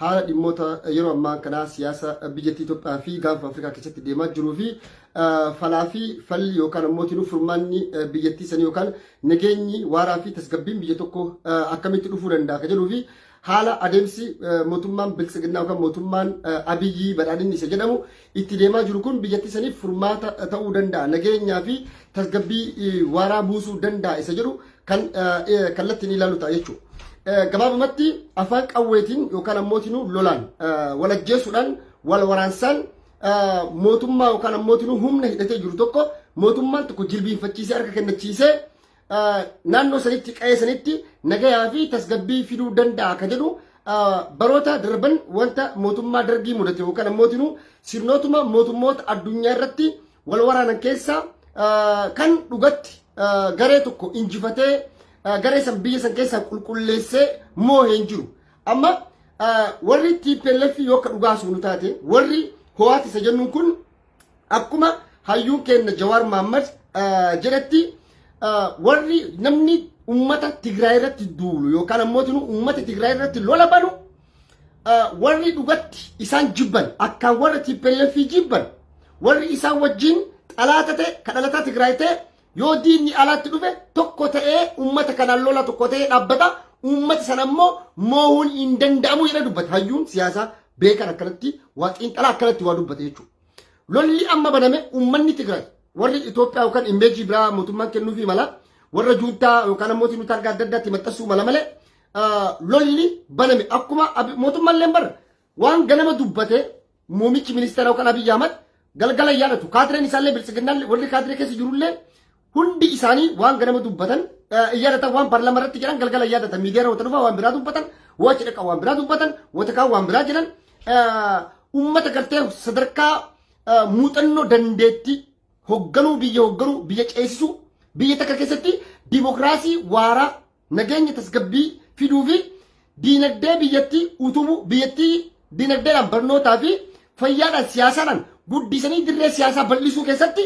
haala dhimmoota yeroo ammaa kana siyaasa biyyattii Itoophiyaa fi gaanfa Afrikaa keessatti deemaa jiruu fi falaa fi falli yookaan ammoo tinuu furmaanni biyyattii sanii yookaan nageenyi waaraa fi tasgabbiin biyya tokko akkamitti dhufuu danda'a ka jedhuu fi haala adeemsi mootummaan bilisiginnaa yookaan mootummaan Abiyyi badhaadhinni isa jedhamu itti deemaa jiru kun biyyattii saniif furmaata ta'uu danda'a nageenyaa fi tasgabbii waaraa buusuu danda'a isa jedhu kan kallattiin ilaalu ta'a jechuudha. Gabaabumatti afaan qawweetiin yookaan ammoo lolaan walajjeessuudhaan wal waraansaan mootummaa yookaan ammoo humna hidhatee jiru tokko mootummaan tokko jilbiinfachiisee harka kennachiisee naannoo sanitti qa'ee sanitti nagayaa fi tasgabbii fiduu danda'a ka jedhu baroota darban wanta mootummaa dargii mudate yookaan ammoo sirnootuma mootummoota addunyaa irratti wal waraanan keessa kan dhugatti garee tokko injifatee garee san biyya san keessa qulqulleessee moohee hin jiru. Amma warri TPLF yoo ka dhugaa suunu taate warri ho'aati isa jennuun kun akkuma hayyuun keenya Jawaar Mohammad jedhatti warri namni ummata Tigraay irratti duulu yookaan ammoo ummata Tigraay irratti lola banu warri dhugatti isaan jibban akkaan warra TPLF jibban warri isaan wajjin xalaata ta'e kadhalataa Tigraay ta'e yoo diinni alaatti dhufe tokko ta'ee ummata kanaan lola tokko ta'ee dhaabbata ummata sana immoo moohuun hin danda'amu jedha dubbata hayyuun siyaasaa beekan akkanatti waa xiinxalaa akkanatti waa dubbata jechuudha. Lolli amma baname ummanni Tigraay warri Itoophiyaa yookaan imbeejii biraa mootummaan kennuufi mala warra juuntaa yookaan ammoo nuti argaa adda addaatti maxxansuu mala malee lolli baname akkuma mootummaan lembar waan ganama dubbate muumichi ministeera yookaan Abiyyi Ahmad galgala yaadatu kaadireen isaallee bilisiginnaan warri kaadiree keessa jirullee hundi isaanii waan ganama dubbatan yaadatan waan parlama irratti jedhan galgala yaadatan miidiyaa wata dhufa waan biraa dubbatan wachi dhaqa waan biraa dubbatan wata kaa waan biraa jedhan ummata gartee sadarkaa muuxannoo dandeetti hogganuu biyya ceesisuu biyya takka keessatti dimokiraasii waaraa nageenya tasgabbii fiduu fi diinagdee biyyattii utubuu biyyattii diinagdeedhaan barnootaa fi fayyaadhaan siyaasaadhaan guddisanii dirree siyaasaa bal'isuu keessatti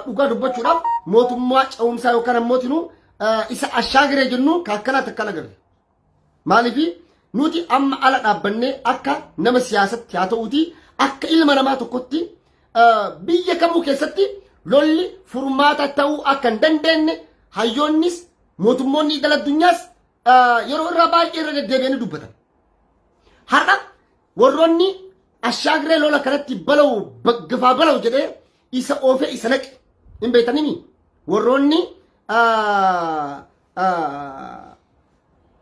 dhugaa dubbachuudhaaf mootummaa ce'umsaa yookaan ammoo isa ashaagiree jennu kaakkanaa takkan agarre. Maaliif nuti amma ala dhaabbannee akka nama siyaasatti haa ta'uuti akka ilma namaa tokkotti biyya kamuu keessatti lolli furmaata ta'uu akka hin dandeenye hayyoonnis mootummoonni idil addunyaas yeroo irraa baay'ee irra deddeebi'anii dubbatan. Har'a warroonni ashaagiree lola kanatti gafaa balau jedhee isa oofee isa naqe hin beektanimi warroonni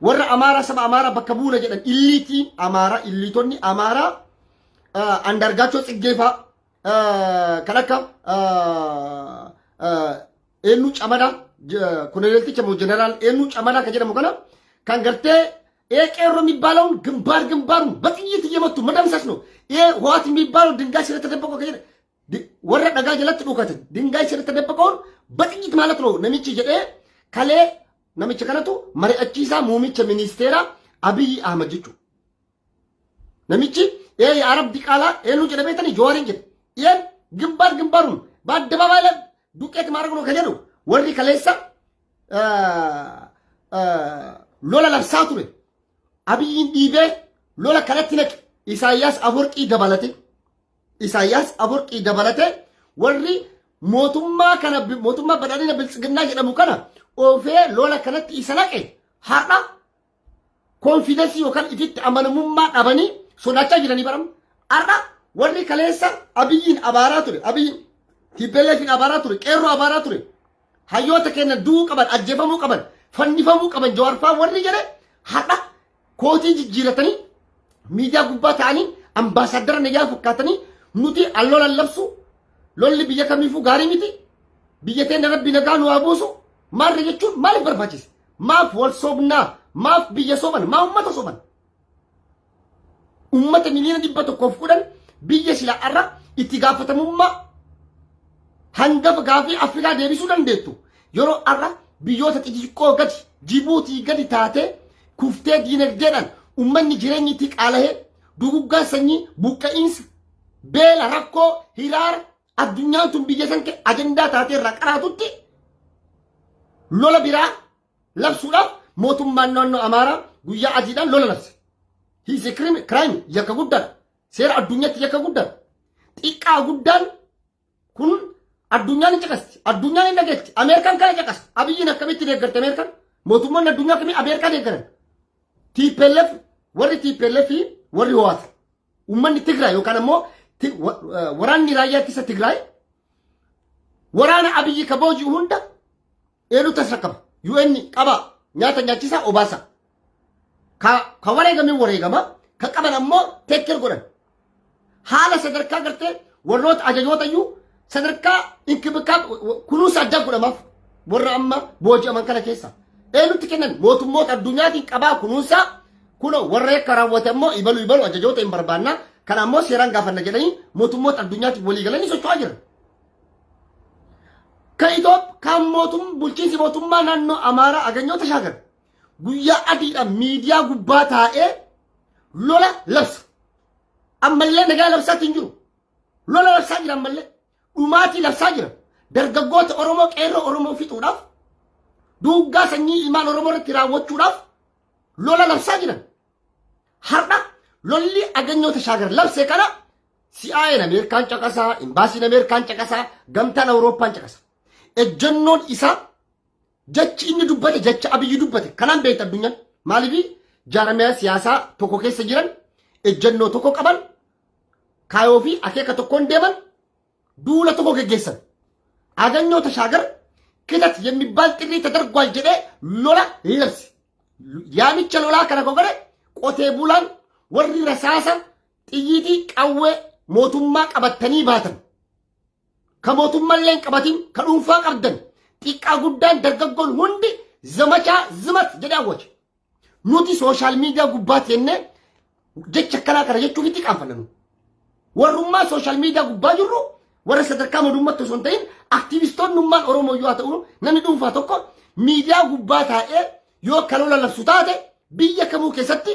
warra Amaaraa saba Amaaraa bakka buuna jedhan illiitiin Amaaraa illiitonni Amaaraa andargaachoo Tsiggeefaa kan akka eenyu camadaa ኮሎኔልቲች ሞ ጀነራል ኤኑ ጨመዳ ከጀደሙ ከና ካንገርቴ ኤቄሮ የሚባለውን ግንባሩን በጥይት እየመቱ መደምሰስ ነው። ይሄ ህዋት የሚባለው ድንጋይ ስለተደበቀው ከጀደ ወረ ደጋ ጀለት ዱከት ድንጋይ ስለተደበቀውን በጥይት ማለት ነው። ነሚች ጀደ ከሌ ነሚች ከነቱ መሪአቺሳ ሙሚች ሚኒስቴራ አብይ አህመድ ጅቹ ነሚች ይሄ የአረብ ዲቃላ ኤኑ ጀደ ቤተኒ ጆዋሪን ጀደ ይሄን ግንባሩን በአደባባይ ላይ ዱቄት ማድረግ ነው ከጀዱ ወሪ ከሌሳ ሎላ ለብሳቱ ነው አብይን ዲቤ ሎላ ከለትነክ ኢሳያስ አፈወርቂ ደበለቴ ወሪ ሞቱማ በዳዲነ ብልጽግና ጀደሙ ከና ኦፌ ሎላ ከነት ኢሰናቀ ሃዳ ኮንፊደንስ ይወካል ኢፊት አመነሙማ ዳበኒ ሶዳቻ ጅረኒ በረም አራ ወሪ ከሌሳ አብይን አባራቱ አብይን ቲበለፊን አባራቱ ቄሮ አባራቱ hayyoota keenya duu qaban ajjeefamuu qaban fannifamuu qaban jawaarfaa warri jedhe hadha kootii jijjiiratanii miidiyaa gubbaa ta'anii ambaasaadara nayyaa fakkaatanii nuti allolan labsu lolli biyya kamiifuu gaarii miti biyya teenya rabbi nagaa nu haa buusu maarra jechuun maaliif barbaachise maaf wal soobnaa maaf biyya sooban maa ummata sooban ummata miliyoona 110 biyya silaa arra itti gaafatamummaa hangafa gaafii Afrikaa deebisuu dandeettu yeroo arra biyyoota xixiqqoo gadi Jibuutii gadi taate kuftee diinagdeedhaan ummanni jireenyi itti qaala'ee duguggaa sanyii buqqa'iinsa beela rakkoo hiraara addunyaan tun biyya san ajandaa taatee irraa qaraatutti lola biraa labsuudhaaf mootummaan naannoo Amaaraa guyyaa adiidhaan lola labse He is a crime yakka guddaadha. Seera addunyaatti yakka guddaadha. Xiqqaa guddaan kun addunyaan hin caqasti. Addunyaan hin dhageetti. Ameerikaan kana caqas. Abiyyiin akkamitti deeggarti Ameerikaan? Mootummaan addunyaa kamii Ameerikaa deeggaran? TPLF warri TPLF warri ho'aata. Uummanni Tigraay yookaan ammoo waraanni raayyaa ittisa Tigraay waraana Abiyyi ka booji'u hunda eenyutu as rakkaba? UN qaba nyaata nyaachisaa obaasa. Ka wareegamin wareegama ka qaban ammoo teekkir godhan. Haala sadarkaa gartee warroota ajajoota iyyuu sadarkaa inkibikaaf kunuunsa addaa godhamaaf warra amma booji'aman kana keessa. Eenyutti kennan mootummoota addunyaatiin qabaa kunuunsa kuno warra akka raawwate ammoo ibalu ajajoota hin barbaanna kana ammoo seeraan gaafanna jedhanii mootummoota addunyaatiif walii galanii socho'aa jiran. Kan bulchiinsi mootummaa naannoo Amaaraa Aganyoota Shaagar guyyaa adiidhaan miidiyaa gubbaa taa'ee lola labsa. Ammallee nagaa labsaatiin jiru. Lola labsaa jira ammallee. Dhumaatii labsaa jira. Dargaggoota Oromoo qeerroo Oromoo fixuudhaaf duuggaa sanyii ilmaan Oromoo irratti raawwachuudhaaf lola labsaa jiran. Har'a lolli Aganyoota Shaagar labse kana CIA'n Ameerikaan caqasaa, imbaasiin Ameerikaan caqasaa, gamtaan Awurooppaan caqasa. Ejjennoon isaa jechi inni dubbate jecha Abiyyi dubbate kanaan beekta addunyaan. Maaliif jaaramiyaa siyaasaa tokko keessa jiran ejjennoo tokko qaban kaayoo fi akeeka tokkoon deeman duula tokko geggeessan. Aganyoota Shaagar kitat የሚባል ጥሪ ተደርጓል jedhe lola labse. Yaamicha lolaa kana gogore qotee bulaan warri rasaasa xiyyiitii qawwee mootummaa qabatanii baatan. Ka mootummallee qabatin ka dhuunfaa qabdan xiqqaa guddaan dargaggoon hundi zamachaa zimat jedhe awwache. Nuti sooshaal miidiyaa gubbaatti jennee jecha akkanaa kana jechuuf itti qaanfannu. Warrummaa sooshaal miidiyaa gubbaa jirru warra sadarkaa mootummaatti osoo hin ta'in aktiivistoonnummaan Oromoo yoo ta'u namni dhuunfaa tokko miidiyaa gubbaa taa'ee yoo akka lola labsu taate biyya kamuu keessatti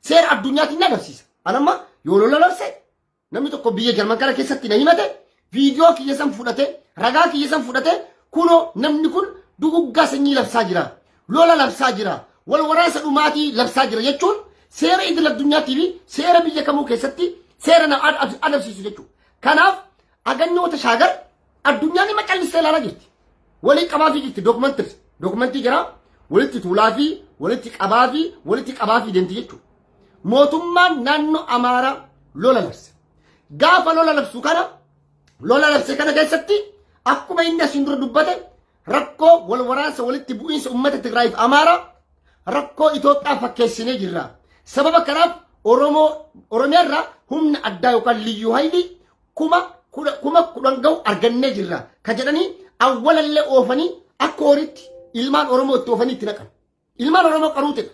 seera addunyaatiin na labsiisa. Anamma yoo lola labse namni tokko biyya Jarman kana keessatti na himate viidiyoo kiyya san fudhate ragaa kiyya san fudhate kunoo namni kun duguggaa sanyii labsaa jira. Lola labsaa jira. Wal waraansa dhumaatii labsaa jira jechuun seera idil addunyaatii fi seera biyya kamuu keessatti seera na adabsiisu jechuudha. Kanaaf Aganyoota Shaagar addunyaan ima callisee ilaalaa jirti. Walii qabaa fi jirti dookumentii jira. Walitti tuulaa fi walitti qabaa fi deemti jechuudha. Mootummaan naannoo Amaaraa lola labse. Gaafa lola labse kana keessatti akkuma inni asiin dura dubbate rakkoo wal waraansa walitti bu'iinsa uummata Tigraay fi Amaaraa rakkoo Itoophiyaa fakkeessinee jirra. Sababa kanaaf Oromiyaarraa humna addaa yookaan liyyuu hayli kuma kudhan ga'u argannee jirra. Ka jedhanii awwalallee oofanii akka horiitti ilmaan Oromoo itti oofanii itti naqan. Ilmaan Oromoo qaruutedha.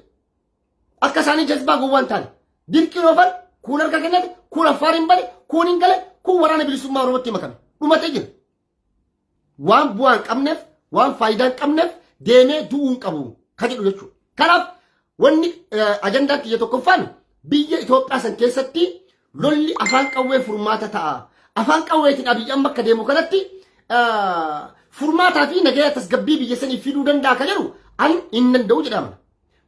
Akka isaanii jazbaa gowwaan taane. Dirqiin oofan kun harka kennate kun affaar hin bade kun hin gale kun waraana bilisummaa Oromootti makame. Dhumatee jira. Waan bu'aa hin qabneef waan faayidaa hin qabneef deemee du'uu hin qabu ka jedhu jechuudha. Kanaaf wanni ajandaan kiyya tokkoffaan biyya Itoophiyaa san keessatti lolli afaan qawwee furmaata ta'a. Afaan qawweetiin Abiyyi amma akka deemu kanatti furmaataa fi nagaya tasgabbii biyya sanii fiduu danda'a ka jedhu an hin danda'u jedhama.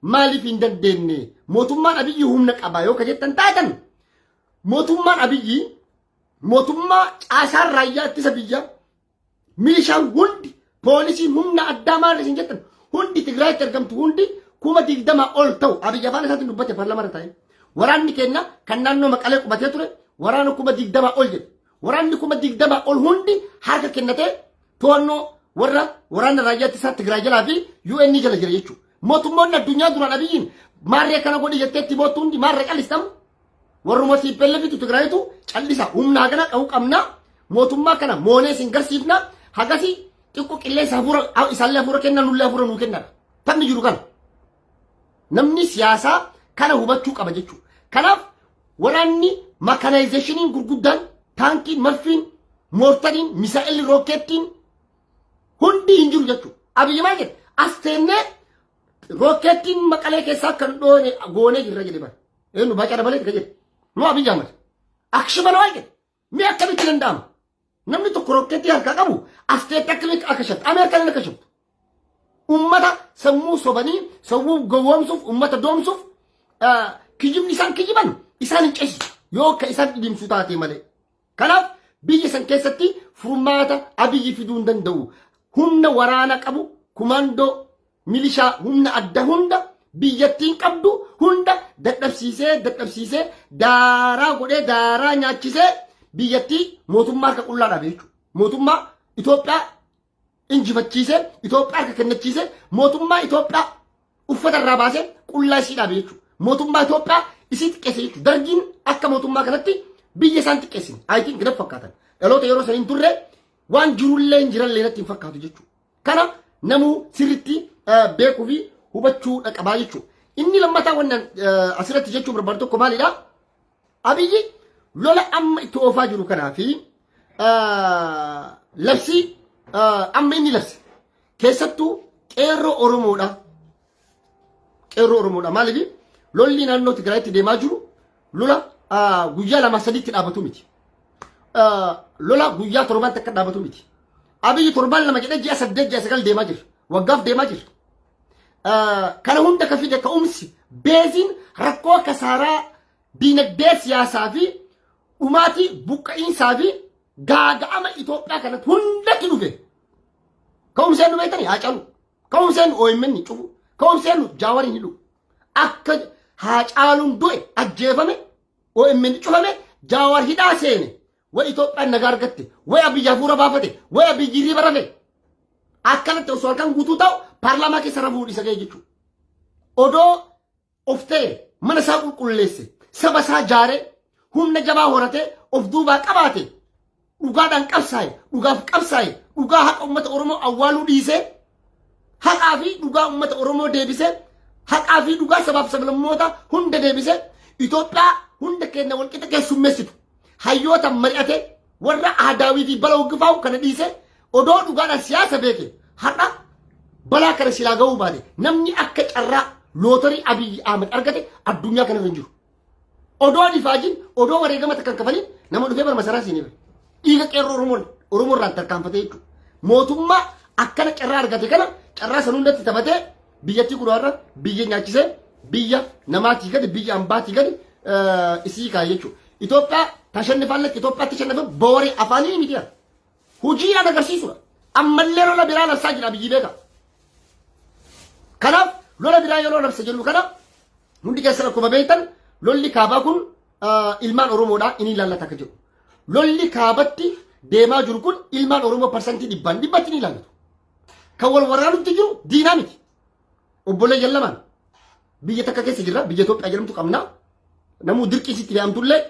Maaliif hin dandeenye? Mootummaan Abiyyi humna qaba yoo ka jettan taatan mootummaan Abiyyi mootummaa caasaan raayyaa ittisa biyya milishaan hundi poolisiin humna addaa maal isin jettan hundi Tigraayitti argamtu hundi 20,000 ol ta'u Abiyyi afaan isaatiin dubbate paarlaamaa ta'e. Waraanni keenya kan naannoo Maqalee qubatee ture waraana 20,000 ol jedhe. Waraanni 20,000 ol hundi harka kennatee to'annoo warra waraana raayyaa ittisaa Tigraay jalaa fi UN jala jira jechuudha. Mootummoonni addunyaa duraan Abiyyiin maarree kana godhi jetteetti boottu hundi maarree callistamu. Warruma TPLFitu Tigraayitu callisa humna hagana qabu qabna mootummaa kana moonee sin garsiifna hagasi xiqqoo qilleensa hafuura isaallee hafuura kenna nullee hafuura nuu kennadha. Tamni jiru kana. Namni siyaasaa kana hubachuu qaba jechuudha. Kanaaf waraanni mekanaayizeshiniin gurguddaan taankiin marfiin moortariin misaa'elli rookeettiin hundi hin jiru jechuudha. Abiyyi maal jedhe as teennee rookeettiin Maqalee keessaa kan dhoone goonee jirra jedhe bara. Eenyu Baacaa Dabaleeti ka jedhe. Noo Abiyyi Ahmad. Akshima maal jedhe. Mee akkamitti danda'ama? Namni tokko rookeettii harkaa qabu as teetti akkamitti akka shabtu. Ameerikaan akka shabtu. Ummata sammuu sobanii sammuu gowwoomsuuf ummata doomsuuf kijibni isaan kijiban isaan hin ceesisu yoo akka isaan dhidhimsu taate malee. Kanaaf biyya san keessatti furmaata Abiyyi fiduu hin danda'u. Humna waraana qabu kumandoo milishaa humna adda hunda biyyattiin qabdu hunda dadhabsiisee daaraa godhee daaraa nyaachisee biyyattii mootummaa harka qullaa dhabe jechuudha. Mootummaa Itoophiyaa injifachiisee Itoophiyaa harka kennachiisee mootummaa Itoophiyaa uffata irraa baasee qullaa isii dhabe jechuudha. Mootummaa Itoophiyaa isii xiqqeesse jechuudha. Dargiin akka mootummaa kanatti biyya isaan xiqqeessin. Ayitiin gidaf fakkaatan. Dhaloota yeroo saniin turre waan jirullee hin jirallee natti hin fakkaatu jechuudha. Kana namuu sirriitti beekuu fi hubachuu qabaa jechuudha. Inni lammataa wannan asirratti jechuu barbaadu tokko maalidha? Abiyyi lola amma itti oofaa jiru kanaa fi labsii amma inni labse keessattuu qeerroo Oromoodha. Qeerroo Oromoodha. Maaliif lolli naannoo Tigraayitti deemaa jiru lola guyyaa lama sadiitti dhaabatu miti. Lola guyyaa torban takka dhaabatu miti. Abiyyi torban lama jedhee ji'a 8 ji'a 9 deemaa jira. Waggaaf deemaa jira. Kana hunda ka fide ka'umsi beeziin rakkoo kasaaraa diinagdee siyaasaa fi dhumaatii buqqa'iinsaa fi gaaga'ama Itoophiyaa kanatti hundatti dhufe. Ka'umseen nu beektanii Haacaalu. Ka'umseen OMN cufu. Ka'umseen Jawaariin hidhu. Akka Haacaaluun du'e ajjeefame OMN cufame Jawaar hidhaa seene. Way Itoophiyaan nagaa argatte. Way Abiyyi hafuura baafate. Way Abiyyi riiba rafe. Akkanatti osoo halkan guutuu ta'u paarlaamaa keessa rafuu isa ga'e jechuudha. Odoo of ta'e mana isaa qulqulleesse saba isaa jaaree humna jabaa horatee of duubaa qabaate dhugaadhaan qabsaa'e dhugaaf qabsaa'e dhugaa haqa uummata Oromoo awwaaluu dhiisee haqaa fi dhugaa uummata Oromoo deebisee haqaa fi dhugaa sabaaf sablammoota hunda deebisee Itoophiyaa hunda keenya walqixa keessummeessitu hayyoota mari'ate warra aadaawii fi bala hoggifaa'u kana dhiisee odoo dhugaadhaan siyaasa beeke har'a balaa kana silaa ga'uu baate namni akka carraa lootarii Abiyyi Ahmed argate addunyaa kana irra hin jiru. Odoo difaajin odoo wareegama takkan kafalin nama dhufee bara masaraa siinii dhiiga qeerroo Oromoo irraan tarkaanfatee jechuudha. Mootummaa akkana carraa argate kana carraa san hundatti taphatee biyyattii kudhaarra biyya nyaachisee biyya namaatii gadi biyya ambaatii gadi isii kaa'e jechuudha. Itoophiyaa tashannifaallee Itoophiyaatti shannafe booree afaanii miti yaa. Hojiidhaan agarsiisudha. Ammallee lola biraa labsaa jira Abiyyi beeka. Kanaaf lola biraa yeroo labsa jennu kana hundi keessan akkuma beektan lolli kaabaa kun ilmaan Oromoodhaa inni ilaallata akka jiru. Lolli kaabatti deemaa jiru kun ilmaan Oromoo parsantii dhibbatti ni ilaallatu. Kan wal waraanutti jiru diinaa miti. Obbolee jallamaan biyya takka keessa jirra biyya Itoophiyaa jedhamtu qabna. Namuu dirqiis itti fe'amtullee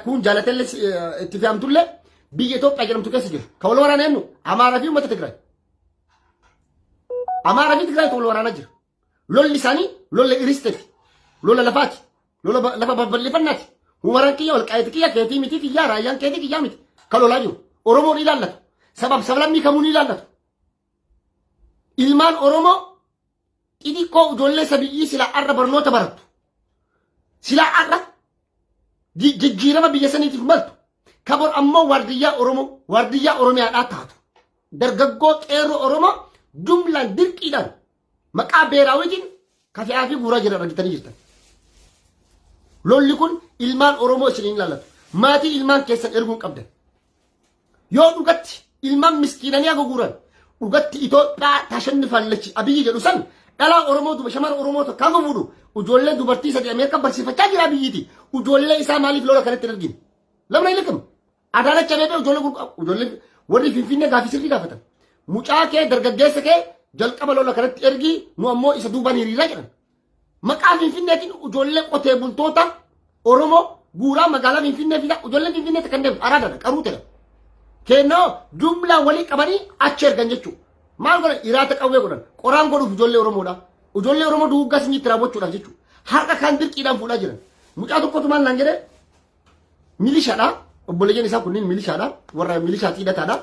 kun jaalatellee itti fe'amtullee biyya Itoophiyaa jedhamtu keessa jira. Kan wal waraana eenyu Amaaraa fi uummata Tigraay. Amaaraa fi Tigraay wal waraanaa jira. Lolli isaanii lola iristeeti. Lola lafaati. Lola lafa balballeeffannaati. Umaraan kiyya walqaayiti kiyya keetii miti kiyyaa raayyaan keetii kiyyaa miti. Kan lolaa jiru. Oromoon ilaallatu. Sabaaf sablammii kamuun ilaallatu. Ilmaan Oromoo xixiqqoo ijoollee sabiyyii silaa arra barnoota barattu. Silaa arra jijjiirama biyya saniitiif maltu. Kabor ammoo waardiyyaa Oromiyaadhaa taatu. Dargaggoo qeerroo Oromoo jumlaan dirqiidhaan maqaa beeraawitiin kafe'aa fi guuraa jiran argitanii jirtan. Lolli kun ilmaan Oromoo isiniin ilaallatu. Maatii ilmaan keessan erguun qabdan. Yoo dhugatti ilmaan miskiinanii haga guuran dhugatti Itoophiyaa tashannifaallachi Abiyyi jedhu san dhalaa Oromoo shamara Oromoo tokko haga fuudhu ijoollee dubartii sadii Ameerikaa barsiifachaa jira Abiyyiiti. Ijoollee isaa maaliif lola kanatti hin argine? Lamna ilakam. Adaanacha beekee ijoollee warri Finfinnee gaafii sirrii gaafatan. Mucaa kee dargaggeessa kee jalqaba lola kanatti ergi nu ammoo isa duubaan hiriiraa jedhan. Maqaa Finfinneetiin ijoollee qotee bultoota Oromoo guuraa magaalaa Finfinnee fida ijoollee Finfinnee kan deemu araadadha qaruu ta'e. Kennoo jumlaa walii qabanii achi ergan jechuudha. Maal godhan hiraata qawwee godhan qoraan godhuuf ijoollee Oromoodha. Ijoollee Oromoo duuggaa sinyitti raawwachuudhaaf jechuudha. Har'a kan dirqiidhaan fuudhaa jiran. Mucaa tokkotu maal naan jedhee milishaadha. Obboleeyyan isaa kunniin milishaadha. Warra milishaa hidhataadha.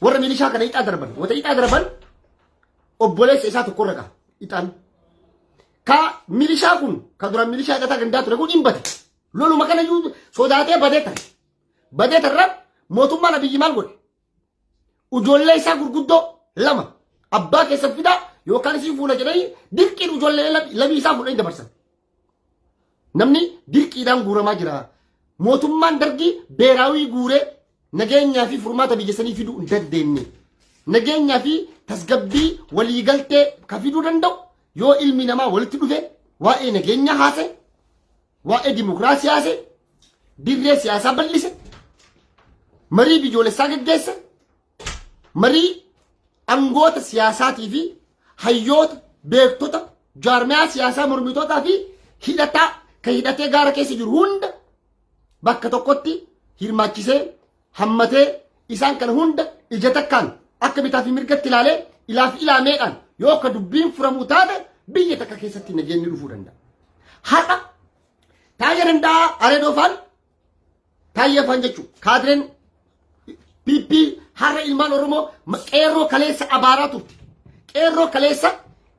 Warra milishaa kana ixaa darban. Wata ixaa darban obboleessa isaa tokko irra ga'a. Ixaan. Ka milishaa kun ka duraan milishaa hidhataa gandaa ture kun dhimbate. Loluma kana sodaatee badee tare. Badee tarra mootummaan Abiyyi maal godhe? Ijoollee isaa gurguddoo lama abbaa keessa fidaa yookaan isii fuula jedhanii dirqiin ijoollee labii isaa fuudhanii dabarsan. Namni dirqiidhaan guuramaa jira. Mootummaan dargii beeraawii guuree nageenyaa fi furmaata biyya sanii fiduu hin dandeenye. Nageenyaa fi tasgabbii waliigaltee ka fiduu danda'u yoo ilmi namaa walitti dhufe waa'ee nageenyaa haase, waa'ee dimokiraasii haase, dirree siyaasaa bal'ise, marii biyyoolessaa geggeesse, marii angoota siyaasaatii fi hayyoota, beektota, jaarmiyaa siyaasaa mormitootaa fi hidhataa ka hidhatee gaara keessa jiru hunda bakka tokkotti hirmaachisee hammatee isaan kana hunda ija takkaan akka bitaa fi mirgatti ilaalee ilaaf ilaameedhaan yoo akka dubbiin furamuu taate biyya takka keessatti nageenyi dhufuu danda'a. Har'a taayya danda'a areedoofaan taayya afaan jechuun kaadireen PP har'a ilmaan Oromoo qeerroo kaleessa abaaraa turte. Qeerroo kaleessa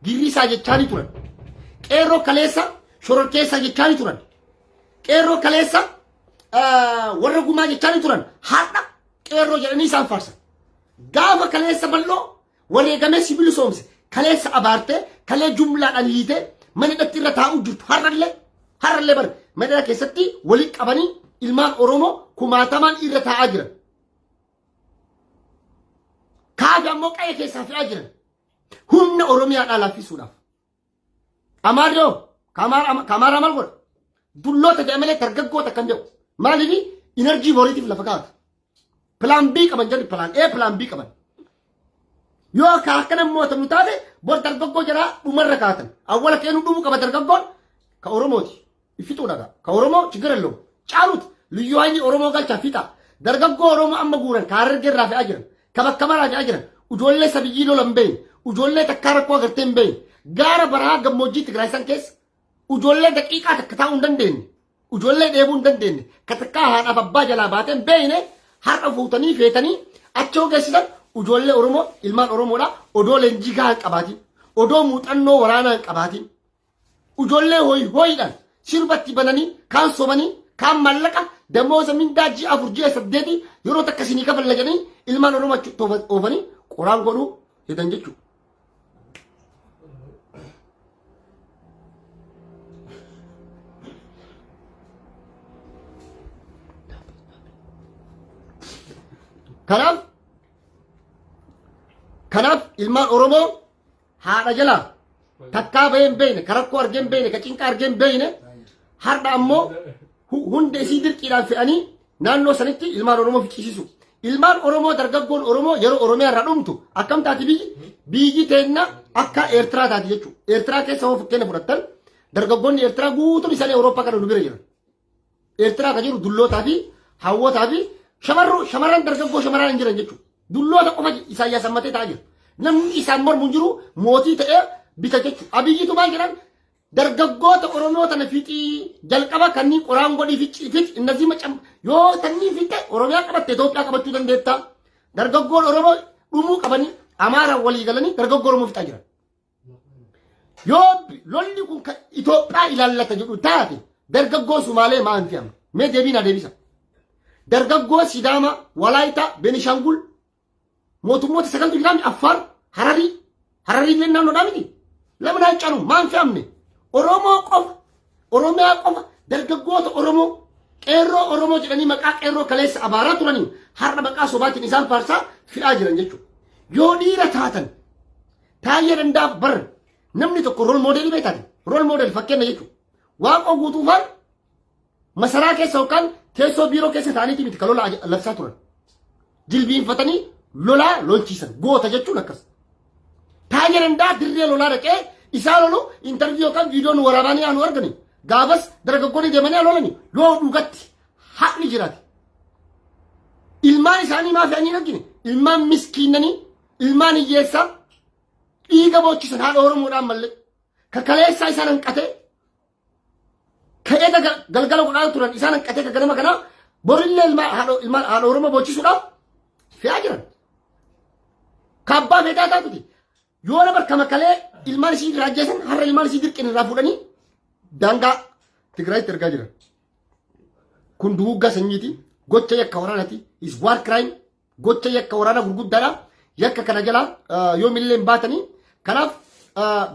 girriisaa jechaanii turan. Qeerroo kaleessa shororkeessaa jechaanii turan. Qeerroo kaleessa warra gumaa jechaanii turan. Har'a qeerroo jedhanii isaan faarsan. Gaafa kaleessa bal'oo wareegamee sibiilu soomse kaleessa abaartee kalee jumlaadhaan hiitee mana dhatti irra taa'uu jirtu har'allee bara madara keessatti walii qabanii ilmaan Oromoo kumaatamaan irra taa'aa jiran. Kaafi ammoo qa'ee keessaa fe'aa jiran. Humna Oromiyaadhaa laaffisuudhaaf. Amaaroo Kamaara maal godha? Dulloota jedhame malee dargaggoota kan jedhu. Maaliif inerjii boriitiif lafa kaa'ata. Plan B qaban jedhu plan A plan B qaban. Yoo ka akkana mootummaa taate bor dargaggoo jira dhumarra kaatan. Awwala keenuu dhumuu qaba dargaggoon ka Oromooti. Ifixuu dhagaa. Ka Oromoo chigara loo. Caaluut liyyuu hayyi Oromoo galchaa fixa. Dargaggoo Oromoo amma guuran ka Harargee irraa fe'aa jiran. Ka bakka maraa fe'aa jiran. Ijoollee sabiyyii lola hin beeyne. Ijoollee takkaa rakkoo agartee hin beeyne. Gaara baraa gammoojjii Tigraay san keessa. Ijoollee daqiiqaa takka taa'uu hin dandeenye. Ijoollee dheebuu hin dandeenye. Ka takkaa haadhaaf abbaa jalaa baatee hin beeyne. Har'a fuutanii feetanii achi ogeessisan ijoollee Oromoo ilmaan Oromoodha odoo leenjii gahaa hin qabaatin odoo muuxannoo waraanaa hin qabaatin ijoollee hoyiidhaan sirbatti bananii kaan sobanii kaan maallaqa damooza mindaa ji'a 4 ji'a 8 yeroo takka isinii kafalla jedhanii ilmaan Oromoo achi oofanii qoraan godhuu jedhan jechuudha. Kanaaf ilmaan Oromoo haadha jalaa takkaa bahee hin beeyne karakkoo argee hin beeyne ka cinqaa argee hin beeyne har'a ammoo hunda isii dirqiidhaan fe'anii naannoo sanitti ilmaan Oromoo ficcisiisu. Ilmaan Oromoo dargaggoon Oromoo yeroo Oromiyaa irraa dhumtu akkam taati biyyi teenna akka Eertiraa taati jechuudha. Eertiraa keessa hoo fakkeenya fudhattan dargaggoonni Eertiraa guutuun isaanii Awurooppaa kana nu bira jiran. Eertiraa kan jiru dullootaa fi hawwataa fi shamarran dargaggoo shamarran hin jiran jechuudha. Dulloota qofa Isaayyaas hammatee taa'aa jira. Namni isaan mormu hin jiru mootii ta'ee bita jechuudha. Abiyyiitu maal jedhan dargaggoota Oromoo tana fixii jalqaba kanneen qoraan godhii fici innazii macam yoo tannii fixe Oromiyaa qabatte Itoophiyaa qabachuu dandeetta. Dargaggoon Oromoo dhumuu qabanii Amaara walii galanii dargaggoo Oromoo fixaa jiran. Yoo lolli kun Itoophiyaa ilaallata jedhu taate dargaggoo Sumaalee maan fe'ama. Mee deebiin adeemisa. Dargaggoo Sidaama, Walaayitaa, Benishangul mootummoota sagaltu jiraami Affaar, Hararii illee naannoodhaa miti. Lamni haa caalu maan fe'amne. Oromoo qofa, Oromiyaa qofa, dargaggoota Oromoo, qeerroo Oromoo jedhanii maqaa qeerroo kaleessa abaaraa turanii har'a maqaa sobaatiin isaan faarsaa fe'aa jiran jechuudha. Yoo dhiira taatan taayya dandaaf bar namni tokko rool moodeelii beektan rool moodeel fakkeenya jechuudha. Waaqoo guutuufaan masaraa keessa yookaan teessoo biiroo keessa ta'aniiti miti kan lola labsaa turan. Jilbiinfatanii lolaa lolchiisan goota jechuun akkas. Taayya dandaa dirree lolaa dhaqee isaa lolu intarviyuu yookaan viidiyoon waraabanii aanu argani. Gaafas dargaggoonni deemanii lolani yoo dhugatti haqni jiraate. Ilmaan isaanii maa fe'anii argine ilmaan miskiinanii ilmaan hiyyeessaa dhiiga boochisan haadha Oromoodhaan mallee kakaleessaa isaan hanqatee ka'ee galgala godhaa turan isaan hanqatee ganama kanaa borillee ilmaan haadha Oromoo boochisuudhaaf fe'aa jiran. Kaabbaa feetaa taatuti. Yoo nama bakka makalee ilmaan isii raajjeessan har'a ilmaan isii dirqin irraa fuudhanii daangaa Tigraayitti ergaa jiran. Kun duuggaa sanyiiti. Gocha yakka waraanaati. Is war crime. Gocha yakka waraanaa gurguddaadha. Yakka kana jala yoomillee hin baatanii. Kanaaf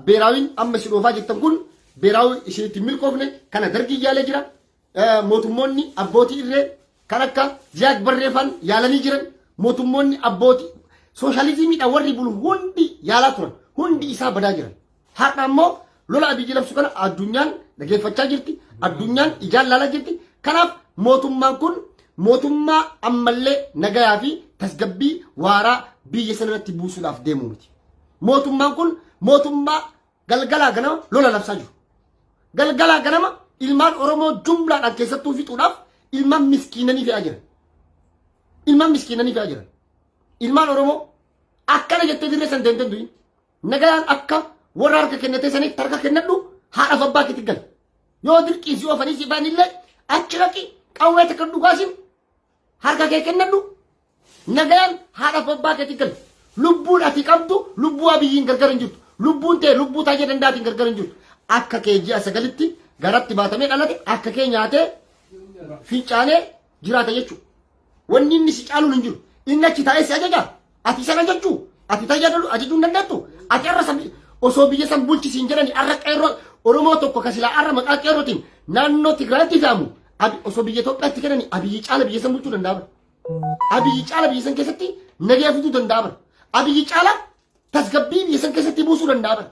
beeraawin amma si dhoofaa jettan kun beeraawii isinitti milkoofne kana dargii yaalee jira. Mootummoonni abbootii irree kan akka Ziyaad Barreeffaan yaalanii jiran mootummoonni abbootii sooshaalizimiidhaan warri bulu hundi yaalaa turan hundi isaa badaa jiran. Har'a ammoo lola Abiyyi labsu kana addunyaan dhageeffachaa jirti. Addunyaan ijaan laalaa jirti. Kanaaf mootummaan kun mootummaa ammallee nagayaa fi tasgabbii waaraa biyya sanarratti buusuudhaaf deemu miti. Mootummaan kun mootummaa galgalaa ganama lola labsaa jiru. Galgalaa ganama ilmaan Oromoo jumlaadhaan keessattuu fixuudhaaf ilmaan miskiinanii fe'aa jiran. Ilmaan miskiinanii fe'aa jiran. Ilmaan Oromoo akkana jettee dirree san deemtee du'i. Nagayaan akka warra harka kennatee sanitti harka kennadhu haadhaaf abbaa keetti gal. Yoo dirqiisi oofanii si baanillee achi dhaqi qawwee takka dhugaasin harka kee kennadhu. Nagayaan haadhaaf abbaa keetti gal. Lubbuun ati qabdu lubbuu Abiyyiin gargar hin jirtu. Lubbuun ta'e lubbuu taajee danda'atiin gargar hin jirtu. Akka kee ji'a sagalitti garatti baatamee dhalate akka kee nyaatee fincaanee jiraata jechuudha. Wanni inni si caaluun hin jiru. Inni achi taa'ee si ajajaa. Ati sana jechuu. Ati tajaajilu ajajuu hin dandeettu. Ati har'a osoo biyya san bulchisiin jedhani har'a qeerroo Oromoo tokko kasilaa har'a maqaa qeerrootiin naannoo Tigraayitti fe'amu. Osoo biyya Itoophiyaatti kennani Abiyyi caala biyya san bulchuu danda'a. Abiyyi caala biyya san keessatti nagaa fiduu danda'a. Abiyyi caala tasgabbii biyya san keessatti buusuu danda'a.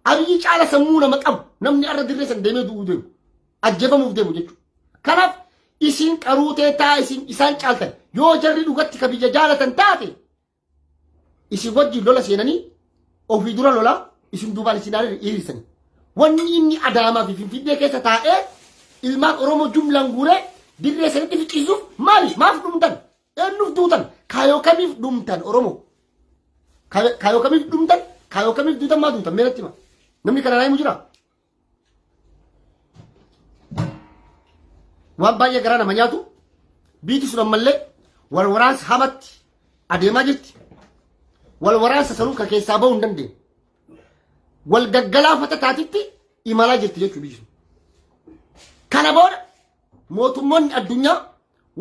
Abiyyi caala sammuu nama qabu namni har'a dirree san deemee du'uu deemu. Ajjeefamuuf deemu jechuudha. Kanaaf isin qaruutee taa isin isaan caaltan yoo jarri dhugatti ka biyya jaalatan taate isin wajjin lola seenanii ofii dura lola isin duubaan isin hiriirsani. Wanni inni Adaamaa fi Finfinnee keessa taa'ee ilmaan Oromoo jumlaan guuree dirree sanitti ficcisuuf maali? Maaf dhumtan? Eenyuuf duutan? Kaayoo kamiif dhumtan Oromoo? Kaayoo kamiif dhumtan? Kaayoo kamiif duutan maa duutan? Meeratti hima. Namni kana naayimu jira. Waan baay'ee garaa nama nyaatu biiti sun ammallee wal waraansa hamatti adeemaa jirti. Wal waraansa sanuu ka keessaa bahuu hin dandeenye. Wal gaggalaafata taatitti imalaa jirti jechuudha biyyi sun. Kana booda mootummoonni addunyaa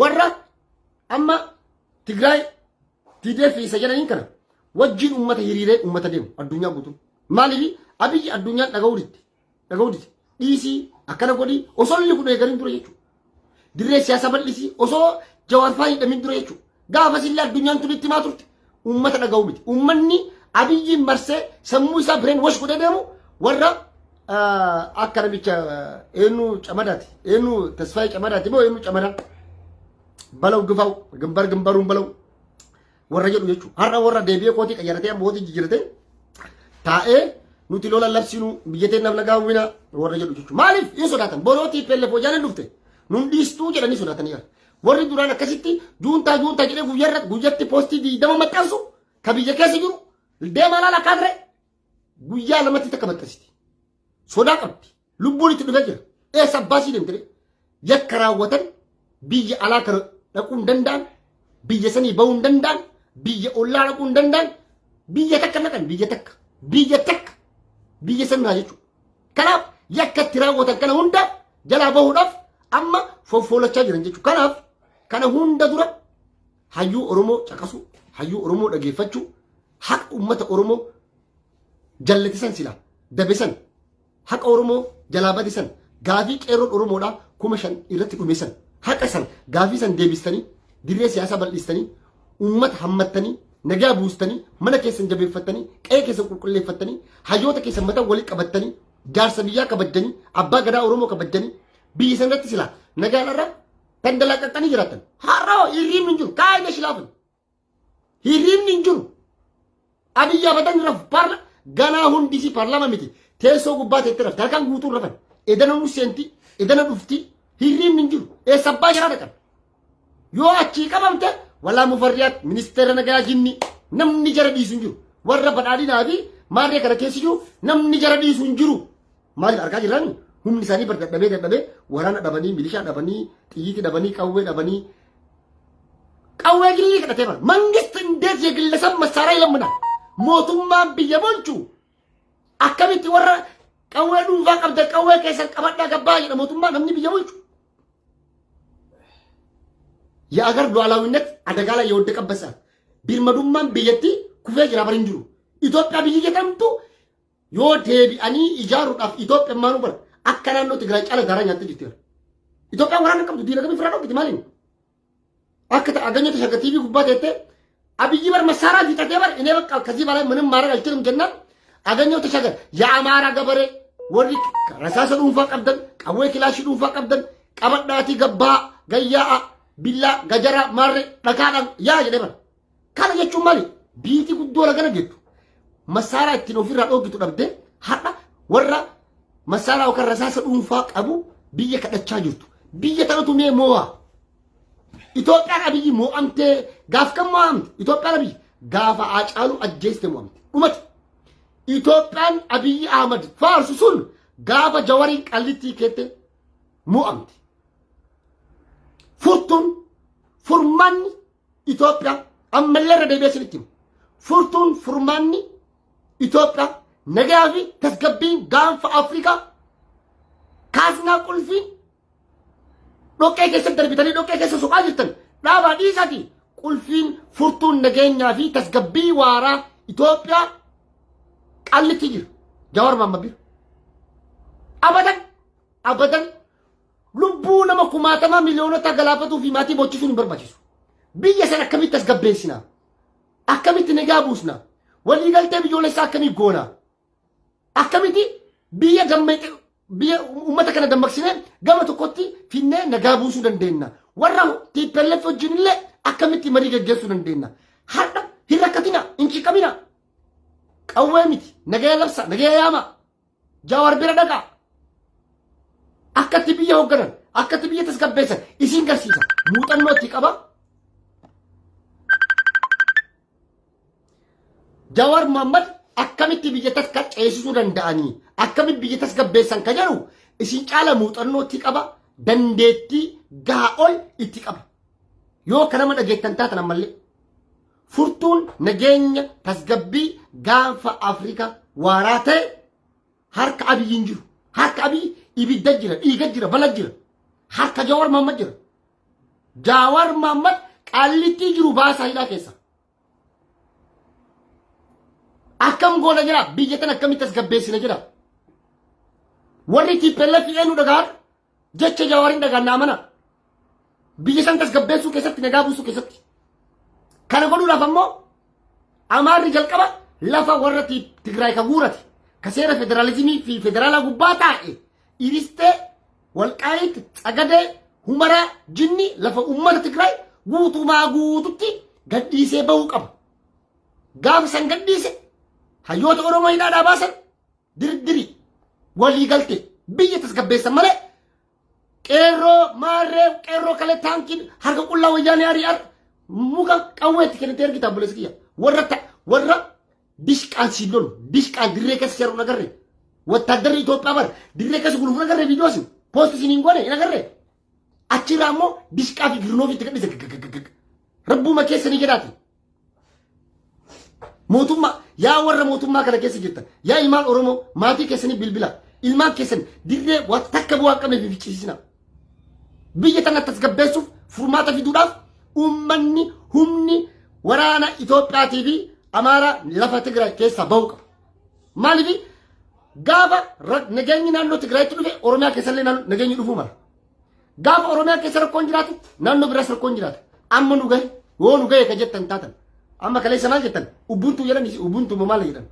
warra amma Tigraay TDF isa jedhaniin kana wajjin uummata hiriiree uummata deemu addunyaa guutuu. Maaliif Abiyyi addunyaan dhaga'uu didde. Dhiisii akkana godhii osoo inni kun eegaliin ture jechuudha. Dirree siyaasa bal'isii osoo Jawaar Faa hidhamin ture jechuudha. Gaafa sillee addunyaan tun itti maa turte uummata dhaga'uu miti. Uummanni Abiyyiin marsee sammuu isaa bireen wash godhee deemu warra akka namicha eenyu camadaati. Eenyu Tasfaayee Camadaati moo eenyu Camadaa? Balaw Gifaw gimbaruun balaw warra jedhu jechuudha. Har'a warra deebi'ee kootii qayyaratee abbootii jijjiiratee taa'ee nuti lola labsinu biyyatee namna gaawwina warra jedhu jechuudha. Maaliif hin sodaatan? Borootii pelle fooyyaan dhufte nun dhiistuu jedhanii sodaatanii jira. Warri duraan akkasitti juuntaa jedhee guyyatti poostii 20 maxxansu ka biyya keessa jiru deemaa laala kaadre guyyaa lamatti takka maxxansiti. Sodaa qabdi. Lubbuun itti dhufee jira. Eessa abbaasii deemtee yakka raawwatan biyya alaa kana dhaquu hin danda'an biyya sanii bahuu hin danda'an biyya ollaa dhaquu hin danda'an biyya takka naqan biyya sanaa jechuudha. Kanaaf yakka itti raawwatan kana hundaaf jalaa bahuudhaaf amma foffoolachaa jiran jechuudha. Kanaaf kana hunda dura hayyuu Oromoo caqasu, hayyuu Oromoo dhageeffachuu, haqa uummata Oromoo jallatisan sila dabesan, haqa Oromoo jalaa badisan, gaafii qeerroon Oromoodhaa 5,000 irratti dhumeessan, haqa san gaafii san deebistanii, dirree siyaasaa bal'istanii, uummata hammattanii, nagaa buustanii, mana keessan jabeeffattanii, qe'ee keessan qulqulleeffattanii, hayyoota keessan mataa walitti qabattanii, jaarsa biyyaa kabajjanii, abbaa gadaa Oromoo kabajjanii, biyya sanatti sila nagaadharraa dandalaaqaqqanii jiraatan. Har'oo hirriibni hin jiru. Kaayina shilaafan. Hirriibni hin jiru. Abiyyi abadan raf ganaa hundisi paarlama miti. Teessoo gubbaa teetti rafte harkaan guutuun rafan. Edana nuseenti, edana dhufti. Hirriibni hin jiru. Eessabbaa jiraa dhaqan. Yoo achii qabamte walaa mufarriyaat ministeera nagaa jinni namni jara dhiisu hin jiru. Warra badhaadhinaa fi maarree kana keessi jiru namni jara dhiisu hin jiru. Maaliif argaa jirraani? Humni isaanii dadhabee waraana dhabanii milishaa dhabanii xiyyiiti dhabanii qawwee gillee kadhatee bara mangisti indeet የግለሰብ መሳሪያ ይለምናል mootummaan biyya bulchu akkamitti warra qawwee dhuunfaa qabda qawwee keessan qabadhaa gabbaa jedha mootummaa namni biyya bulchu የአገር ሉዓላዊነት አደጋ ላይ የወደቀበት ሰዓት ቢርመዱማን biyyatti kufee jira bara hin jiru Itoophiyaa biyyi jedhamtu yoo deebi'anii ijaaruudhaaf Itoophiyaan maanu bara akka naannoo Tigraay caala garaa nyaattee jirti. Itoophiyaan waraana qabdu diina kamii firaa dhoobbiti maaliin? Akka aganyoota shagga TV gubbaa teettee Abiyyi bar masaaraa fiixatee bar inni bakka akkasii balaa ምንም ማድረግ አልችልም jennaan aganyoota shagga የአማራ ገበሬ warri rasaasa dhuunfaa qabdan qawwee kilaashii dhuunfaa qabdan qabadhaatii gabbaa gayyaa'a billaa gajaraa maarree dhagaadhaan yaa jedhee bara. Kana jechuun maali? Biitii guddoo lagana jettu. Masaaraa ittiin ofirraa dhoogitu dhabdee har'a warra masaaraa yookaan rasaasa dhuunfaa qabu biyya kadhachaa jirtu. Biyya tanatu mee moo'aa. Itoophiyaan Abiyyi moo'amtee gaaf kan moo'amte Itoophiyaan Abiyyi gaafa Haacaaluu ajjeeste moo'amte. Dhumate. Itoophiyaan Abiyyi Ahmad faarsu sun gaafa Jawariin qallittii keette moo'amte. Furtuun furmaanni Itoophiyaa ammallee irra deebi'ee isinitti himu. Furtuun furmaanni Itoophiyaa nagaa fi tasgabbiin gaanfa Afrikaa kaasnaa qulfiin dhoqqee keessatti darbitanii dhoqqee keessa suqaa jirtan dhaabaa dhiisaati. Qulfiin furtuun nageenyaa fi tasgabbii waaraa Itoophiyaa qallitti jira. Jawaar Mohammad bira. Abadan lubbuu nama kumaatama miliyoonota galaafatuu fi maatii bochisuun hin barbaachisu. Biyya sana akkamitti tasgabbeessinaa? Akkamitti nagaa buusnaa? Walii galtee biyyoolessaa akkamii goonaa? Akkamitti biyya uummata kana dammaqsinee gama tokkotti finnee nagaa buusuu dandeenya? Warra TPLF wajjin illee akkamitti marii gaggeessuu dandeenya? Har'a hin rakkatina, hin ciqamina. Qawwee miti, nagaa labsa, nagaa yaama. Jawaar bira dhaqaa. Akkatti biyya hoogganan, akkatti biyya tasgabbeessan isin garsiisa. Muuxannoo itti qaba. Jawaar Mohammad akkamitti biyya tasgabbeessuu danda'anii akkamitti biyya tasgabbeessan ka jedhu isin caala muuxannoo itti qaba. Dandeettii gahaa ol itti qaba. Yoo kanama dhageettan taatan ammallee furtuun nageenya tasgabbii gaanfa Afrikaa waaraa ta'e harka Abiyyiin jiru. Harka Abiyyi ibidda jira, dhiiga jira, bala jira. Harka Jawaar Mohammad jira. Jawaar Mohammad qallittii jiru baasaa hidhaa keessa. Akkam goona jira biyya tan akkamitti tasgabbeessina jira. Warri TPLF eenyu dhagaan jecha Jawaariin dhagaan naamana. Biyya san tasgabbeessuu keessatti nagaa buusuu keessatti. Kana godhuudhaaf ammoo Amaarri jalqaba lafa warra Tigraay ka guurate ka seera federaalizimii fi federaalaa gubbaa taa'e iristee Walqaayit Tsagadee Humaraa Jinni lafa uummata Tigraay guutumaa guututti gadhiisee bahuu qaba. Gaafa san gadhiise hayyoota Oromoo hidhaadhaa baasan dirdiri walii galte biyya tasgabbeessan malee qeerroo maarree qeerroo kalee taankiin harka qullaa wayyaanee ari'ar muka qawweetti kennitee ergitaa bulees kiyya warra dishqaan si lolu dishqaan dirree keessa seeru nagarre wattaaddarri Itoophiyaa bara dirree keessa gulufu nagarre viidiyoo sin poosti siniin goone nagarre achirraa ammoo dishqaa fi girnoofi itti gadhise rabbuma keessa ni jedhaati. Mootummaa yaa warra mootummaa kana keessa jirtan yaa ilmaan Oromoo maatii keessanii bilbila ilmaan keessan dirree takka bu'aa qabne fiifichiisina. Biyya tana tasgabbeessuuf furmaata fiduudhaaf ummanni humni waraana Itoophiyaatii fi Amaaraa lafa Tigraay keessaa bahu qaba. Maaliif gaafa nageenyi naannoo Tigraayitti dhufe Oromiyaa keessallee nageenyi dhufuu mala. Gaafa Oromiyaa keessa rakkoon jiraatu naannoo biraas rakkoon jiraata. Amma nu gahe yoo nu gahe ka jettan taatan. Amma kaleessa maal jettan ubuntu jedhanis ubuntu maal jedhan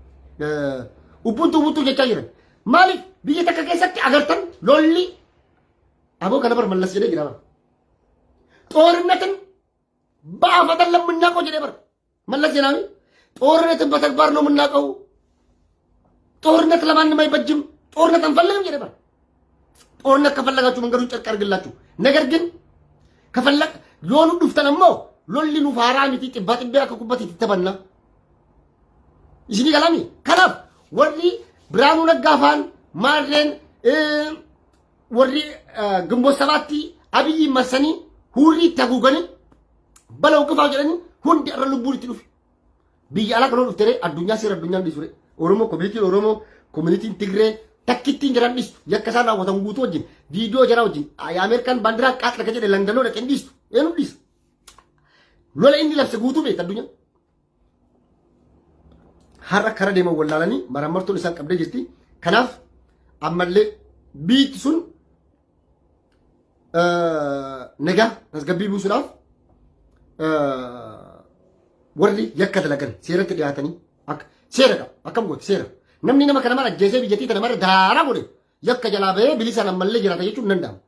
ubuntu jechaa jiran maaliif biyya takka keessatti agartan lolli aboo kana bar mallas jedhee jira bara ጦርነትን በአፍ አይደለም የምናውቀው jedhee bara mallas ዜናዊ ጦርነትን በተግባር ነው የምናውቀው ጦርነት ለማንም አይበጅም ጦርነት አንፈልግም jedhee bara ጦርነት ከፈለጋችሁ መንገዱን ጨርቅ አድርግላችሁ ነገር ግን ከፈለግ ዮኑ ዱፍተንሞ lolli nu faaraa miti xibbaa xibbee akka kubbatti itti taphanna. Isinii galami. Kanaaf warri Biraanuu Naggaafaan maarreen warri Gimboot Sabaatti Abiyyi marsanii hurrii itti haguuganii bala uqqifaa jedhanii hundi irra lubbuun itti dhufe. Biyya alaa kaloo dhuftere addunyaa seera addunyaan dhiisure. Oromoo koominitiin Oromoo koominitiin Tigree takkittiin jiran dhiistu yakka isaan raawwatan guutuu wajjin viidiyoo jara wajjin Ameerikaan baandiraa qaxla ka jedhe Landanoo dhaqeen dhiistu eenyu dhiisa. Lola inni labse guutuu beekta addunyaa. har'a kara deeman wallaalanii marammartuun isaan qabdee jirti. Kanaaf ammallee biitti sun nagaa tasgabbii buusuudhaaf warri yakka dalagan seeratti dhiyaatanii akka seera akkam gooti seera. Namni nama kana mara ajjeesee biyyattii tana mara daaraa godhe yakka jalaa bahee bilisaan ammallee jiraata jechuun danda'ama.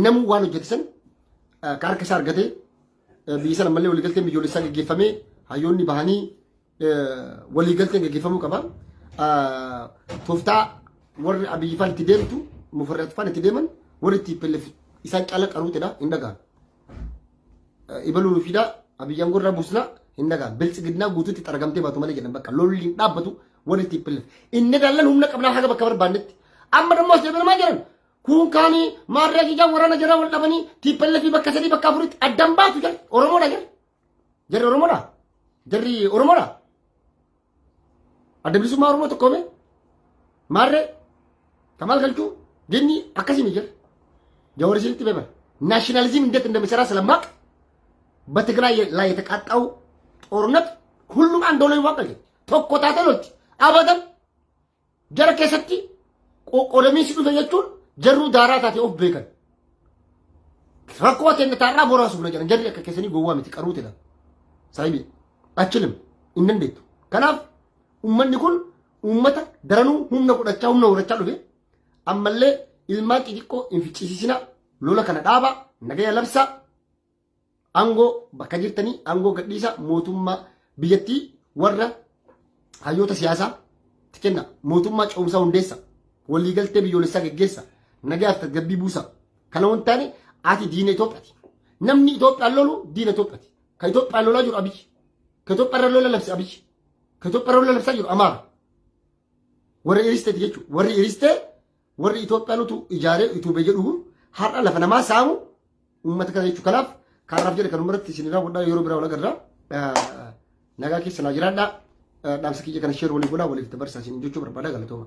Namni waan hojjetisan ka harka isaa argatee biyyi sana ammallee waliigalteen biyyoolessaa gaggeeffamee hayyoonni bahanii waliigalteen gaggeeffamuu qaba. Tooftaa warri abiyyi faan itti deemtu mufarrat faan itti deeman warri itti pelleef isaan caala qaruutedha hin dhagaan. Ibaluu fidaa abiyyaan gorraa buusnaa hin dhagaan. Biltsiginnaa guutuutti xaragamtee baatu malee jedhan bakka lolli hin dhaabbatu warri itti pelleef. Inni daallan humna qabnaa haga bakka barbaannetti. Amma dammoo as deebiin maa jiran? Kun kaanii maarree kijaa waraana jira wal dhabanii tiippellee fi bakka sadii bakka afuritti addaan baatu jira. Oromoodha jira. Jarri Oromoodha. Jarri Oromoodha. Adda bilisummaa Oromoo tokkoome. Maarree Kamal galchuu dinni akkasii jira. Jawari sinitti beeman. ናሽናሊዝም እንዴት እንደሚሰራ ስለማቅ በትግራይ ላይ የተቃጣው ጦርነት ሁሉም አንድ ሆነው ይዋጋል። ተቆጣጣሎች አበደም ጀረከ ሰቲ ቆቆደሚ ሲሉ ፈየቹን ጀሩ ዳራታት ኦፍ ቤከን ረኮት እንታራ ቦራሱ ነው ጀረ ጀረ ከከሰኒ ጎዋ ምትቀሩት ይላል ሳይቢ አችልም እንንዴት ከናፍ ኡመን ይኩን ኡመታ ደረኑ ሁምነ ቁዳቻው ነው ወረቻሉ ቤ አመለ ilmaan xixiqqoo inficcisiisina lola kana dhaaba nagaya labsa angoo bakka jirtanii angoo gadhiisa mootummaa biyyattii warra hayyoota siyaasaa kenna mootummaa ce'umsaa hundeessa waliigaltee biyyoolessaa geggeessa nagayaaf tasgabbii buusa kana wantaani ati diina Itoophiyaati namni Itoophiyaan lolu diina Itoophiyaati ka Itoophiyaan lolaa jiru Abiy ka Itoophiyaan lola labsi Abiy ka Itoophiyaan lola labsaa jiru Amaara warra iristee jechuudha warri iristee warri Itoophiyaanotu ijaaree utubee jedhu har'a lafa namaa saamu uummata kana jechuudha. Kanaaf kaaraaf jedhe kan uummatatti isin irraa wadhaa yeroo biraa wal agarraa nagaa keessa naa jiraadhaa dhaamsa kiyya kana sheer waliif godhaa waliif dabarsaa isin jechuu barbaada galatooma.